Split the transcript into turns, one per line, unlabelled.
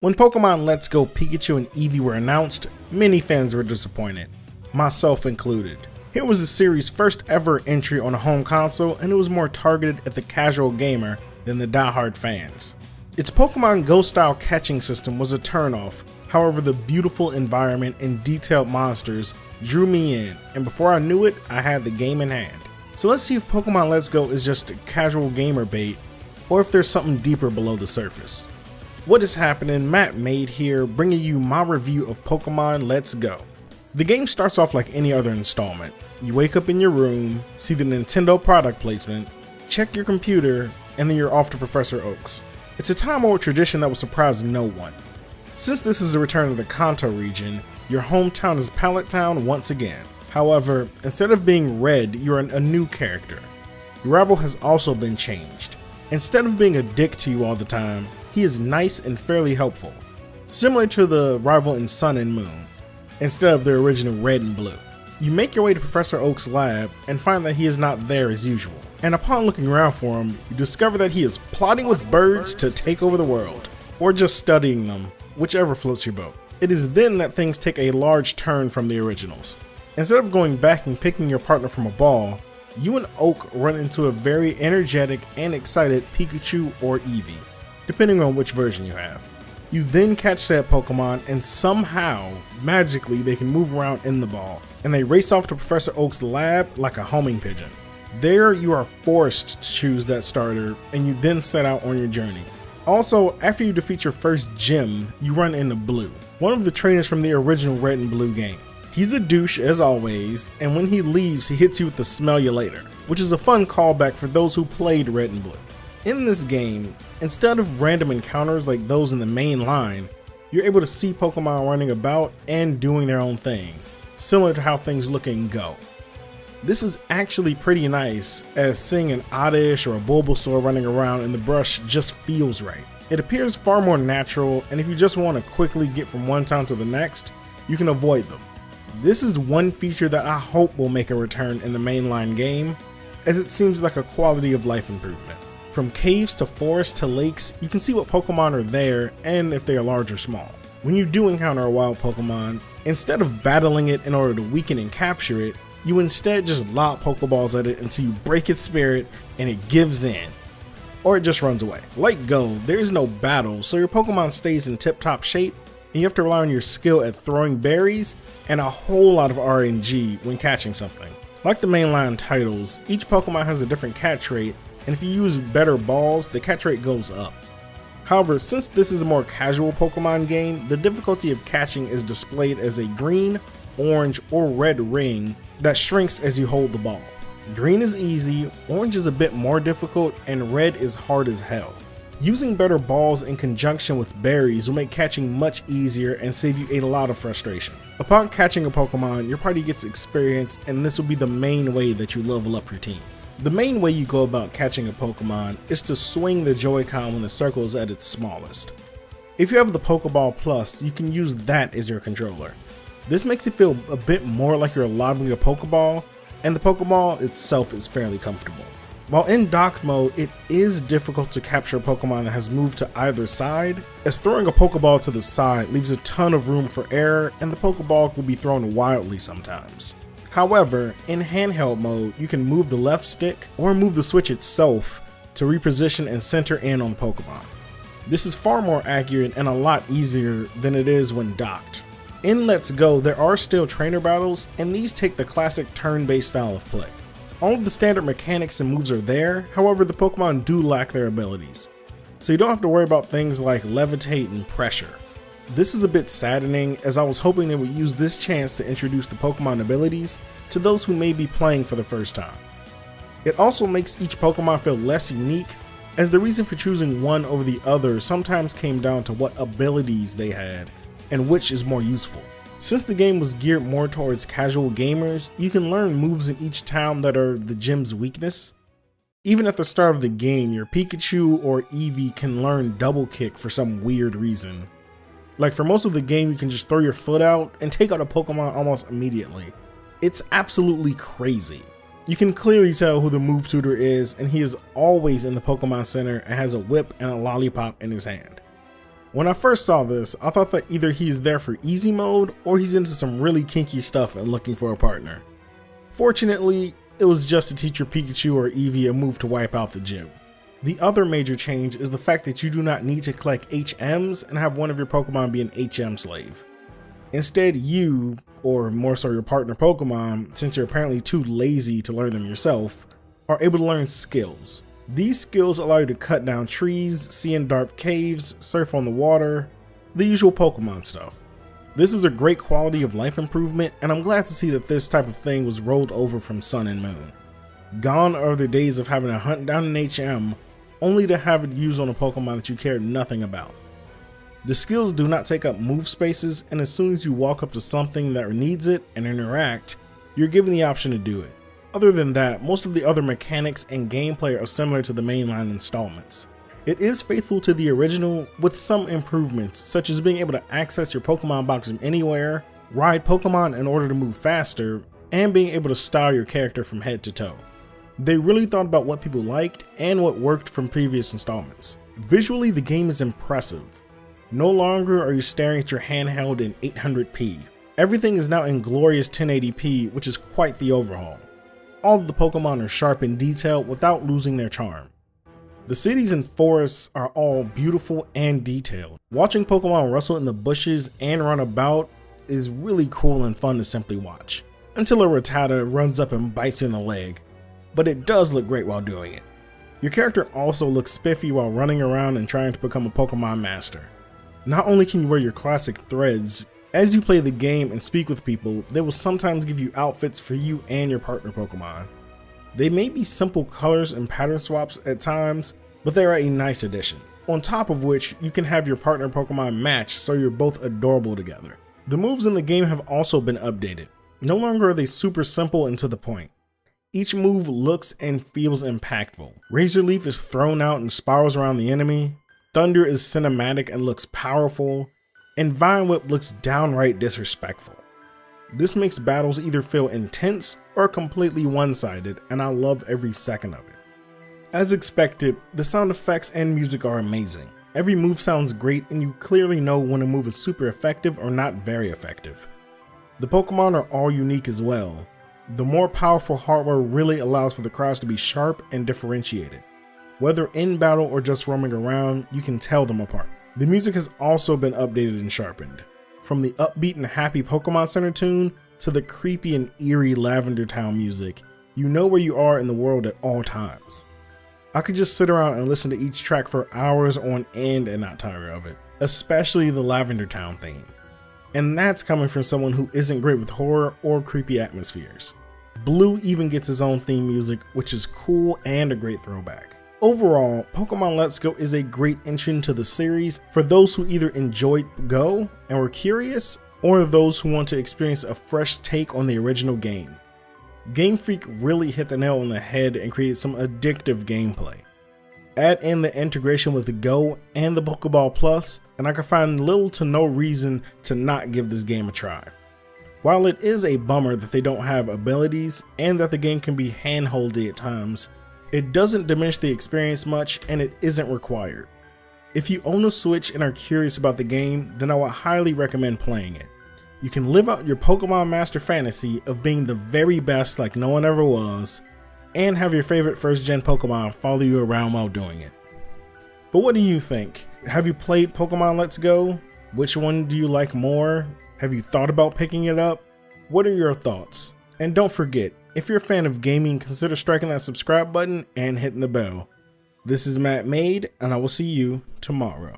When Pokemon Let's Go Pikachu and Eevee were announced, many fans were disappointed, myself included. Here was the series' first ever entry on a home console, and it was more targeted at the casual gamer than the diehard fans. Its Pokemon Go style catching system was a turnoff, however the beautiful environment and detailed monsters drew me in, and before I knew it, I had the game in hand. So let's see if Pokemon Let's Go is just a casual gamer bait, or if there's something deeper below the surface. What is happening? Mattmade here, bringing you my review of Pokemon Let's Go. The game starts off like any other installment. You wake up in your room, see the Nintendo product placement, check your computer, and then you're off to Professor Oak's. It's a time-old tradition that will surprise no one. Since this is a return to the Kanto region, your hometown is Pallet Town once again. However, instead of being Red, you're a new character. Your rival has also been changed. Instead of being a dick to you all the time, he is nice and fairly helpful, similar to the rival in Sun and Moon, instead of the original Red and Blue. You make your way to Professor Oak's lab and find that he is not there as usual, and upon looking around for him, you discover that he is plotting with birds to take over the world, or just studying them, whichever floats your boat. It is then that things take a large turn from the originals. Instead of going back and picking your partner from a ball, you and Oak run into a very energetic and excited Pikachu or Eevee, depending on which version you have. You then catch said Pokemon and somehow, magically, they can move around in the ball, and they race off to Professor Oak's lab like a homing pigeon. There you are forced to choose that starter, and you then set out on your journey. Also, after you defeat your first gym, you run into Blue, one of the trainers from the original Red and Blue game. He's a douche as always, and when he leaves, he hits you with the smell you later, which is a fun callback for those who played Red and Blue. In this game, instead of random encounters like those in the main line, you're able to see Pokemon running about and doing their own thing, similar to how things look in Go. This is actually pretty nice, as seeing an Oddish or a Bulbasaur running around in the brush just feels right. It appears far more natural, and if you just want to quickly get from one town to the next, you can avoid them. This is one feature that I hope will make a return in the mainline game, as it seems like a quality of life improvement. From caves to forests to lakes, you can see what Pokemon are there and if they are large or small. When you do encounter a wild Pokemon, instead of battling it in order to weaken and capture it, you instead just lob Pokeballs at it until you break its spirit and it gives in, or it just runs away. Like Go, there is no battle, so your Pokemon stays in tip-top shape, and you have to rely on your skill at throwing berries and a whole lot of RNG when catching something. Like the mainline titles, each Pokemon has a different catch rate, and if you use better balls, the catch rate goes up. However, since this is a more casual Pokemon game, the difficulty of catching is displayed as a green, orange, or red ring that shrinks as you hold the ball. Green is easy, orange is a bit more difficult, and red is hard as hell. Using better balls in conjunction with berries will make catching much easier and save you a lot of frustration. Upon catching a Pokemon, your party gets experience, and this will be the main way that you level up your team. The main way you go about catching a Pokemon is to swing the Joy-Con when the circle is at its smallest. If you have the Pokeball Plus, you can use that as your controller. This makes it feel a bit more like you're lobbing a Pokeball, and the Pokeball itself is fairly comfortable. While in docked mode, it is difficult to capture a Pokemon that has moved to either side, as throwing a Pokeball to the side leaves a ton of room for error, and the Pokeball can be thrown wildly sometimes. However, in handheld mode, you can move the left stick or move the Switch itself to reposition and center in on the Pokemon. This is far more accurate and a lot easier than it is when docked. In Let's Go, there are still trainer battles, and these take the classic turn-based style of play. All of the standard mechanics and moves are there, however the Pokemon do lack their abilities, so you don't have to worry about things like levitate and pressure. This is a bit saddening, as I was hoping they would use this chance to introduce the Pokemon abilities to those who may be playing for the first time. It also makes each Pokemon feel less unique, as the reason for choosing one over the other sometimes came down to what abilities they had, and which is more useful. Since the game was geared more towards casual gamers, you can learn moves in each town that are the gym's weakness. Even at the start of the game, your Pikachu or Eevee can learn Double Kick for some weird reason. Like for most of the game, you can just throw your foot out and take out a Pokemon almost immediately. It's absolutely crazy. You can clearly tell who the move tutor is, and he is always in the Pokemon Center and has a whip and a lollipop in his hand. When I first saw this, I thought that either he's there for easy mode or he's into some really kinky stuff and looking for a partner. Fortunately, it was just to teach your Pikachu or Eevee a move to wipe out the gym. The other major change is the fact that you do not need to collect HMs and have one of your Pokemon be an HM slave. Instead, you, or more so your partner Pokemon, since you're apparently too lazy to learn them yourself, are able to learn skills. These skills allow you to cut down trees, see in dark caves, surf on the water, the usual Pokemon stuff. This is a great quality of life improvement, and I'm glad to see that this type of thing was rolled over from Sun and Moon. Gone are the days of having to hunt down an HM only to have it used on a Pokemon that you cared nothing about. The skills do not take up move spaces, and as soon as you walk up to something that needs it and interact, you're given the option to do it. Other than that, most of the other mechanics and gameplay are similar to the mainline installments. It is faithful to the original with some improvements, such as being able to access your Pokemon box from anywhere, ride Pokemon in order to move faster, and being able to style your character from head to toe. They really thought about what people liked and what worked from previous installments. Visually, the game is impressive. No longer are you staring at your handheld in 800p. Everything is now in glorious 1080p, which is quite the overhaul. All of the Pokemon are sharp in detail without losing their charm. The cities and forests are all beautiful and detailed. Watching Pokemon wrestle in the bushes and run about is really cool and fun to simply watch, until a Rattata runs up and bites you in the leg, but it does look great while doing it. Your character also looks spiffy while running around and trying to become a Pokemon master. Not only can you wear your classic threads, as you play the game and speak with people, they will sometimes give you outfits for you and your partner Pokemon. They may be simple colors and pattern swaps at times, but they are a nice addition. On top of which, you can have your partner Pokemon match so you're both adorable together. The moves in the game have also been updated. No longer are they super simple and to the point. Each move looks and feels impactful. Razor Leaf is thrown out and spirals around the enemy. Thunder is cinematic and looks powerful. And Vine Whip looks downright disrespectful. This makes battles either feel intense or completely one-sided, and I love every second of it. As expected, the sound effects and music are amazing. Every move sounds great, and you clearly know when a move is super effective or not very effective. The Pokemon are all unique as well. The more powerful hardware really allows for the cries to be sharp and differentiated. Whether in battle or just roaming around, you can tell them apart. The music has also been updated and sharpened. From the upbeat and happy Pokemon Center tune to the creepy and eerie Lavender Town music, you know where you are in the world at all times. I could just sit around and listen to each track for hours on end and not tire of it, especially the Lavender Town theme. And that's coming from someone who isn't great with horror or creepy atmospheres. Blue even gets his own theme music, which is cool and a great throwback. Overall, Pokemon Let's Go is a great entry into the series for those who either enjoyed Go and were curious, or those who want to experience a fresh take on the original game. Game Freak really hit the nail on the head and created some addictive gameplay. Add in the integration with the Go and the Pokeball Plus, and I can find little to no reason to not give this game a try. While it is a bummer that they don't have abilities and that the game can be hand-holdy at times, it doesn't diminish the experience much and it isn't required. If you own a Switch and are curious about the game, then I would highly recommend playing it. You can live out your Pokemon Master fantasy of being the very best like no one ever was, and have your favorite first-gen Pokemon follow you around while doing it. But what do you think? Have you played Pokemon Let's Go? Which one do you like more? Have you thought about picking it up? What are your thoughts? And don't forget, if you're a fan of gaming, consider striking that subscribe button and hitting the bell. This is Mattmade, and I will see you tomorrow.